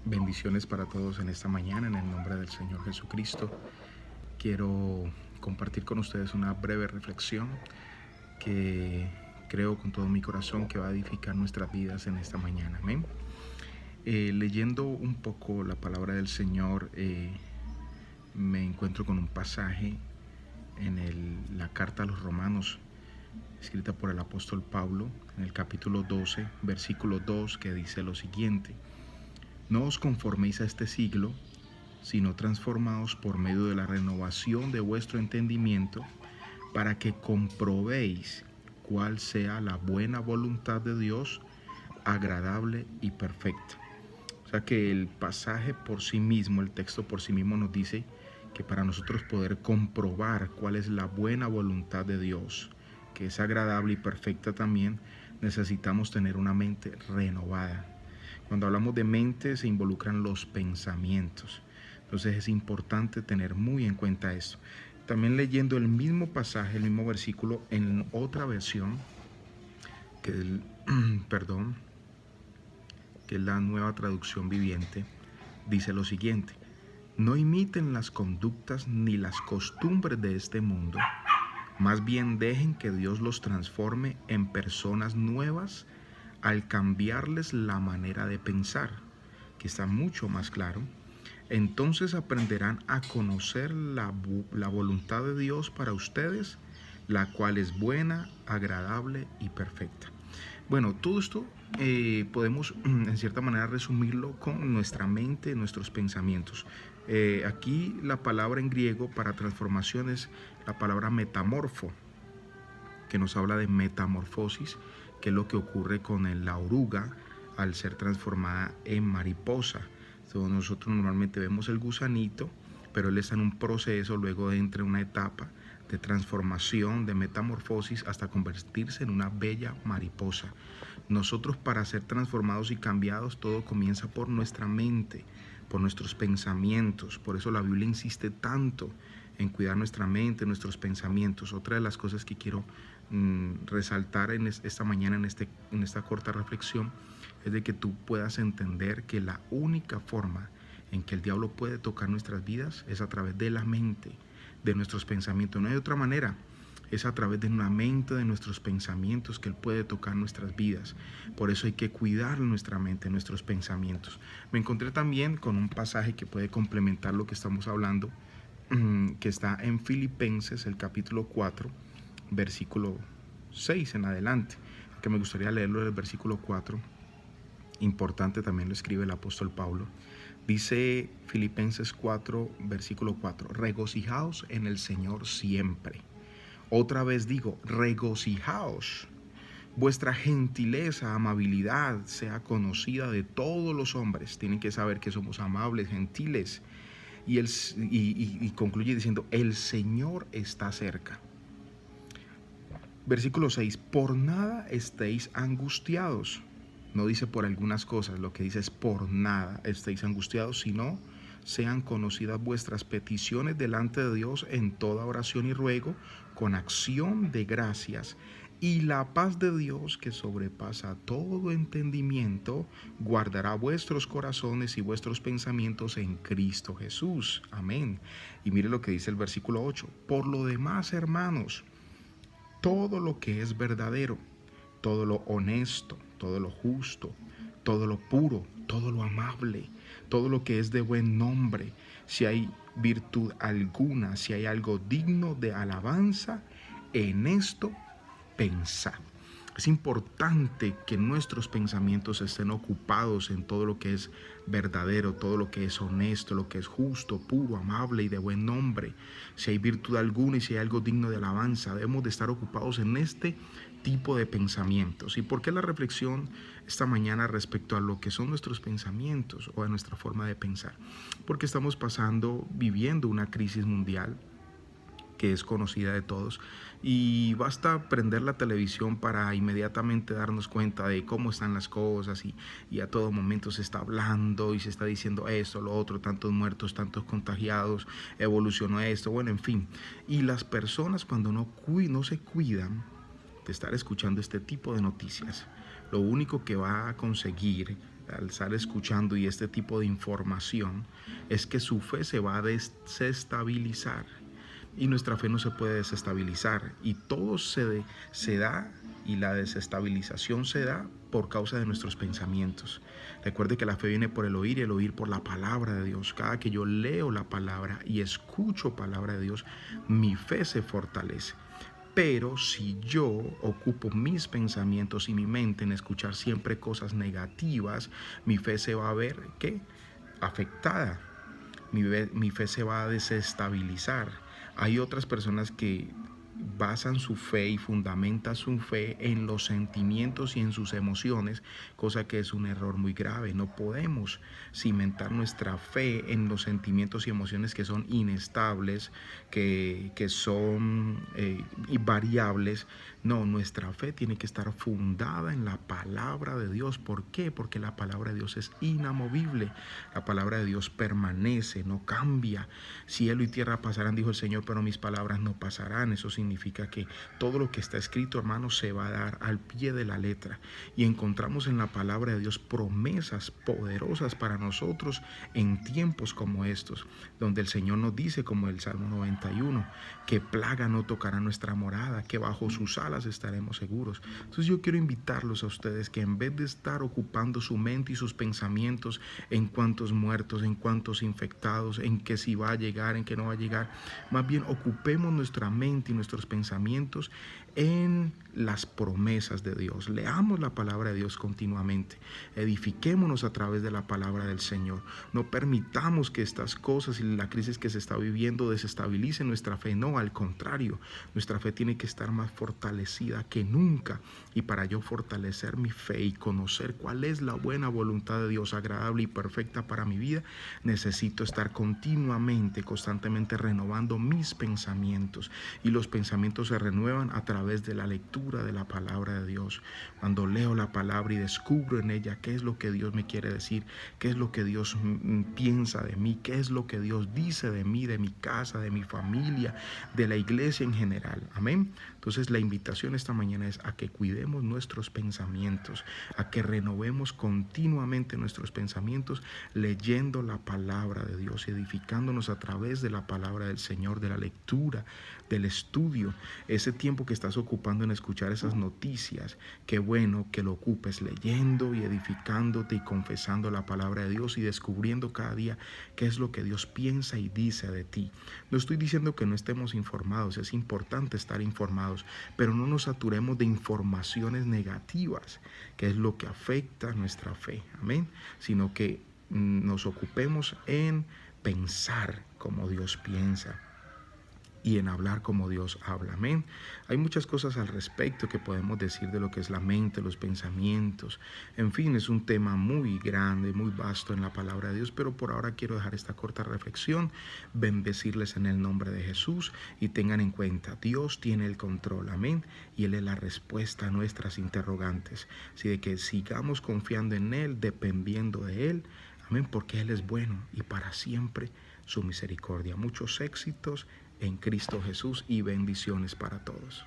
Bendiciones para todos en esta mañana, en el nombre del Señor Jesucristo. Quiero compartir con ustedes una breve reflexión que creo con todo mi corazón que va a edificar nuestras vidas en esta mañana. Amén. Leyendo un poco la palabra del Señor, me encuentro con un pasaje en la carta a los Romanos, escrita por el apóstol Pablo, en el capítulo 12, versículo 2, que dice lo siguiente: No os conforméis a este siglo, sino transformaos por medio de la renovación de vuestro entendimiento, para que comprobéis cuál sea la buena voluntad de Dios, agradable y perfecta. O sea que el pasaje por sí mismo, el texto por sí mismo nos dice que para nosotros poder comprobar cuál es la buena voluntad de Dios, que es agradable y perfecta también, necesitamos tener una mente renovada. Cuando hablamos de mente se involucran los pensamientos. Entonces es importante tener muy en cuenta esto. También leyendo el mismo pasaje, el mismo versículo en otra versión, que es la Nueva Traducción Viviente, dice lo siguiente: No imiten las conductas ni las costumbres de este mundo, más bien dejen que Dios los transforme en personas nuevas al cambiarles la manera de pensar, que está mucho más claro. Entonces aprenderán a conocer la voluntad de Dios para ustedes, la cual es buena, agradable y perfecta. Bueno, todo esto podemos en cierta manera resumirlo con nuestra mente, nuestros pensamientos. Aquí la palabra en griego para transformación es la palabra metamorfo, que nos habla de metamorfosis, que es lo que ocurre con la oruga al ser transformada en mariposa. Entonces nosotros normalmente vemos el gusanito, pero él está en un proceso, luego entra en una etapa de transformación, de metamorfosis, hasta convertirse en una bella mariposa. Nosotros, para ser transformados y cambiados, todo comienza por nuestra mente, por nuestros pensamientos. Por eso la Biblia insiste tanto en cuidar nuestra mente, nuestros pensamientos. Otra de las cosas que quiero resaltar esta mañana, en esta corta reflexión, es de que tú puedas entender que la única forma en que el diablo puede tocar nuestras vidas es a través de la mente, de nuestros pensamientos. No hay otra manera. Es a través de una mente, de nuestros pensamientos, que él puede tocar nuestras vidas. Por eso hay que cuidar nuestra mente, nuestros pensamientos. Me encontré también con un pasaje que puede complementar lo que estamos hablando, que está en Filipenses, el capítulo 4, versículo 6 en adelante, que me gustaría leerlo del versículo 4. Importante, también lo escribe el apóstol Pablo. Dice Filipenses 4, versículo 4: Regocijaos en el Señor siempre. Otra vez digo, regocijaos. Vuestra gentileza, amabilidad sea conocida de todos los hombres. Tienen que saber que somos amables, gentiles. Y concluye diciendo, el Señor está cerca. Versículo 6, por nada estéis angustiados. No dice por algunas cosas, lo que dice es por nada estéis angustiados, sino sean conocidas vuestras peticiones delante de Dios en toda oración y ruego, con acción de gracias. Y la paz de Dios, que sobrepasa todo entendimiento, guardará vuestros corazones y vuestros pensamientos en Cristo Jesús. Amén. Y mire lo que dice el versículo 8. Por lo demás, hermanos, todo lo que es verdadero, todo lo honesto, todo lo justo, todo lo puro, todo lo amable, todo lo que es de buen nombre, si hay virtud alguna, si hay algo digno de alabanza, en esto pensad. Es importante que nuestros pensamientos estén ocupados en todo lo que es verdadero, todo lo que es honesto, lo que es justo, puro, amable y de buen nombre. Si hay virtud alguna y si hay algo digno de alabanza, debemos de estar ocupados en este tipo de pensamientos. ¿Y por qué la reflexión esta mañana respecto a lo que son nuestros pensamientos o a nuestra forma de pensar? Porque estamos viviendo una crisis mundial que es conocida de todos, y basta prender la televisión para inmediatamente darnos cuenta de cómo están las cosas, y a todo momento se está hablando y se está diciendo esto, lo otro, tantos muertos, tantos contagiados, evolucionó esto, bueno, en fin. Y las personas, cuando no se cuidan de estar escuchando este tipo de noticias, lo único que va a conseguir al estar escuchando y este tipo de información, es que su fe se va a desestabilizar. Y nuestra fe no se puede desestabilizar. Y todo se da, y la desestabilización se da por causa de nuestros pensamientos. Recuerde que la fe viene por el oír y el oír por la palabra de Dios. Cada que yo leo la palabra y escucho palabra de Dios, mi fe se fortalece. Pero si yo ocupo mis pensamientos y mi mente en escuchar siempre cosas negativas, mi fe se va a ver, ¿qué? Afectada. Mi fe se va a desestabilizar. Hay otras personas que basan su fe y fundamentan su fe en los sentimientos y en sus emociones, cosa que es un error muy grave. No podemos cimentar nuestra fe en los sentimientos y emociones que son inestables, que son variables. No, nuestra fe tiene que estar fundada en la palabra de Dios. ¿Por qué? Porque la palabra de Dios es inamovible. La palabra de Dios permanece, no cambia. Cielo y tierra pasarán, dijo el Señor, pero mis palabras no pasarán. Eso significa que todo lo que está escrito, hermanos, se va a dar al pie de la letra. Y encontramos en la palabra de Dios promesas poderosas para nosotros en tiempos como estos, donde el Señor nos dice, como el Salmo 91, que plaga no tocará nuestra morada, que bajo sus alas estaremos seguros. Entonces yo quiero invitarlos a ustedes que en vez de estar ocupando su mente y sus pensamientos en cuántos muertos, en cuántos infectados, en que si va a llegar, en que no va a llegar, más bien ocupemos nuestra mente y nuestros pensamientos en las promesas de Dios. Leamos la palabra de Dios continuamente. Edifiquémonos a través de la palabra del Señor. No permitamos que estas cosas y la crisis que se está viviendo desestabilicen nuestra fe. No, al contrario, nuestra fe tiene que estar más fortalecida que nunca. Y para yo fortalecer mi fe y conocer cuál es la buena voluntad de Dios, agradable y perfecta para mi vida, necesito estar continuamente, constantemente renovando mis pensamientos. Y los pensamientos se renuevan a través de la lectura de la palabra de Dios. Cuando leo la palabra y descubro en ella qué es lo que Dios me quiere decir, qué es lo que Dios piensa de mí, qué es lo que Dios dice de mí, de mi casa, de mi familia, de la iglesia en general. Amén. Entonces la invitación esta mañana es a que cuidemos nuestros pensamientos, a que renovemos continuamente nuestros pensamientos leyendo la palabra de Dios, edificándonos a través de la palabra del Señor, de la lectura, del estudio. Ese tiempo que estás ocupando en escuchar esas noticias, qué bueno que lo ocupes leyendo y edificándote y confesando la palabra de Dios y descubriendo cada día qué es lo que Dios piensa y dice de ti. No estoy diciendo que no estemos informados, es importante estar informados, pero no nos saturemos de informaciones negativas, que es lo que afecta nuestra fe, amén, sino que nos ocupemos en pensar como Dios piensa y en hablar como Dios habla, amén. Hay muchas cosas al respecto que podemos decir de lo que es la mente, los pensamientos, en fin, es un tema muy grande, muy vasto en la palabra de Dios, pero por ahora quiero dejar esta corta reflexión, bendecirles en el nombre de Jesús y tengan en cuenta, Dios tiene el control, amén, y Él es la respuesta a nuestras interrogantes, así de que sigamos confiando en Él, dependiendo de Él, amén, porque Él es bueno y para siempre su misericordia. Muchos éxitos en Cristo Jesús y bendiciones para todos.